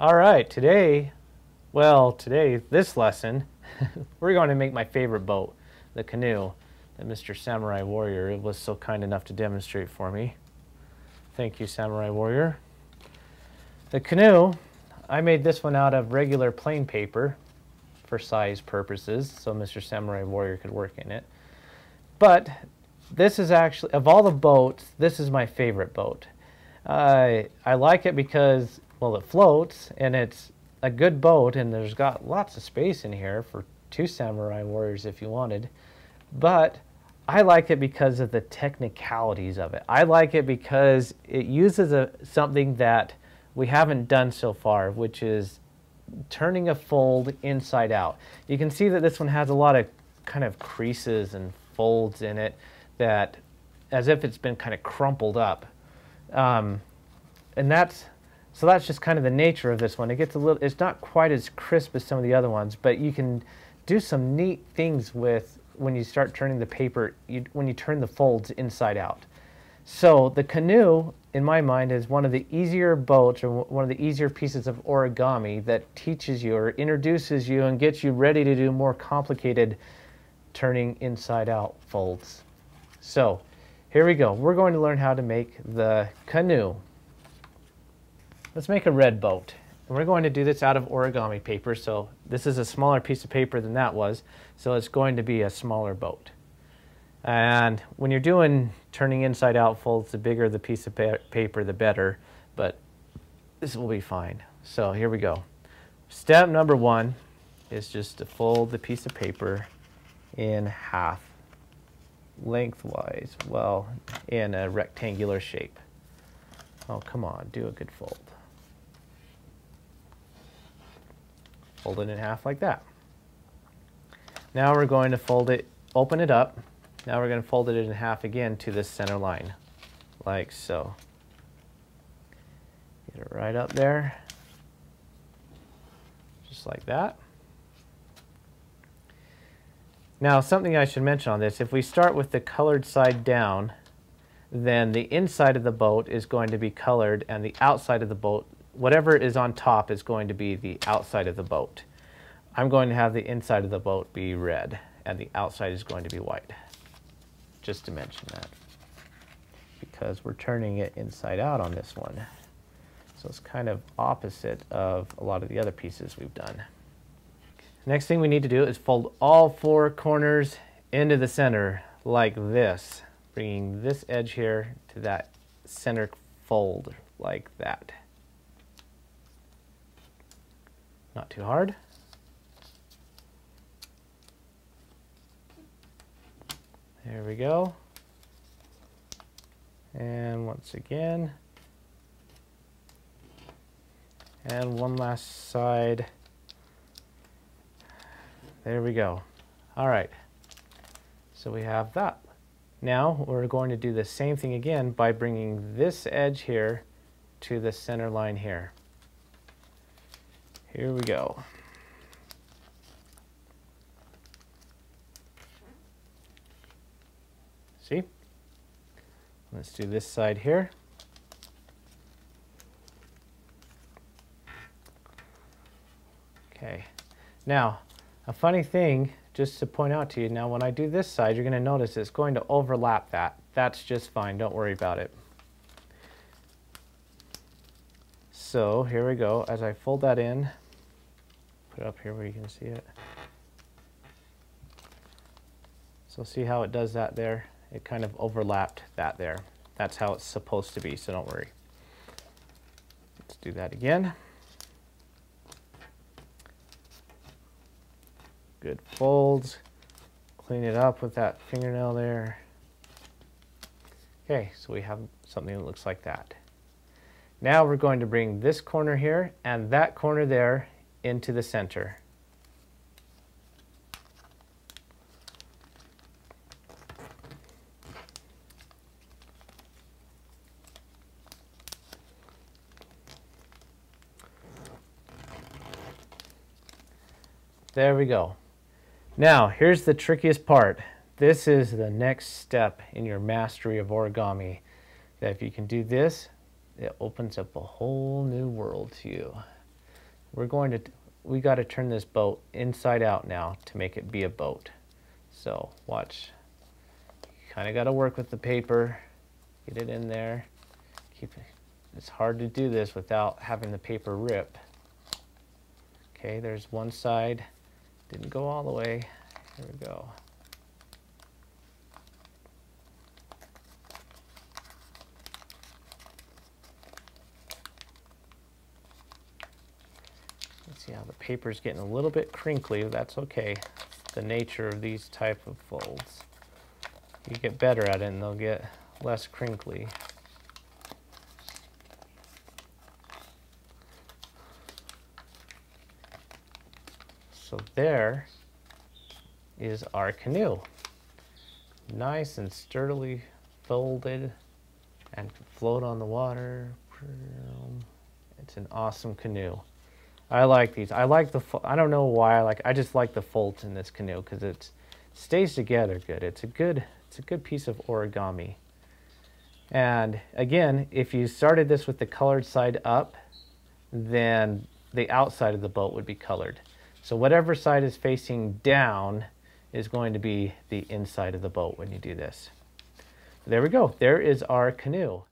All right, this lesson, we're going to make my favorite boat, the canoe that Mr. Samurai Warrior was so kind enough to demonstrate for me. Thank you, Samurai Warrior. The canoe, I made this one out of regular plain paper for size purposes, so Mr. Samurai Warrior could work in it. But this is actually, of all the boats, this is my favorite boat. I like it because, well, it floats, and it's a good boat, and there's got lots of space in here for 2 Samurai Warriors if you wanted. But I like it because of the technicalities of it. I like it because it uses something that we haven't done so far, which is turning a fold inside out. You can see that this one has a lot of kind of creases and folds in it, that as if it's been kind of crumpled up. And that's just kind of the nature of this one. It gets a little, it's not quite as crisp as some of the other ones, but you can do some neat things with when you start turning the paper, when you turn the folds inside out. So the canoe, in my mind, is one of the easier boats, or one of the easier pieces of origami that teaches you or introduces you and gets you ready to do more complicated turning inside out folds. So here we go. We're going to learn how to make the canoe. Let's make a red boat. And we're going to do this out of origami paper. So this is a smaller piece of paper than that was. So it's going to be a smaller boat. And when you're doing turning inside out folds, the bigger the piece of paper, the better. But this will be fine. So here we go. Step number 1 is just to fold the piece of paper in half, lengthwise, well, in a rectangular shape. Oh, come on, do a good fold. Fold it in half like that. Now we're going to fold it, open it up. Now we're going to fold it in half again to this center line, like so. Get it right up there, just like that. Now, something I should mention on this, if we start with the colored side down, then the inside of the boat is going to be colored, and the outside of the boat, whatever is on top, is going to be the outside of the boat. I'm going to have the inside of the boat be red, and the outside is going to be white. Just to mention that, because we're turning it inside out on this one. So it's kind of opposite of a lot of the other pieces we've done. Next thing we need to do is fold all 4 corners into the center like this, bringing this edge here to that center fold like that. Not too hard. There we go. And once again. And one last side. There we go. All right. So we have that. Now we're going to do the same thing again by bringing this edge here to the center line here. Here we go. See? Let's do this side here. Okay. Now, a funny thing, just to point out to you, now when I do this side, you're going to notice it's going to overlap that. That's just fine. Don't worry about it. So here we go. As I fold that in, put it up here where you can see it. So see how it does that there? It kind of overlapped that there. That's how it's supposed to be, so don't worry. Let's do that again. Good folds. Clean it up with that fingernail there. Okay, so we have something that looks like that. Now we're going to bring this corner here and that corner there into the center. There we go. Now, here's the trickiest part. This is the next step in your mastery of origami. That if you can do this, it opens up a whole new world to you. we got to turn this boat inside out now to make it be a boat. So watch. You kind of got to work with the paper, get it in there. Keep it. It's hard to do this without having the paper rip. Okay, there's one side. Didn't go all the way. Here we go. See how the paper's getting a little bit crinkly. That's okay. It's the nature of these type of folds. You get better at it and they'll get less crinkly. So there is our canoe. Nice and sturdily folded and can float on the water. It's an awesome canoe. I like these. I like I don't know why I just like the folds in this canoe because it stays together good. It's a good piece of origami. And again, if you started this with the colored side up, then the outside of the boat would be colored. So whatever side is facing down is going to be the inside of the boat when you do this. There we go. There is our canoe.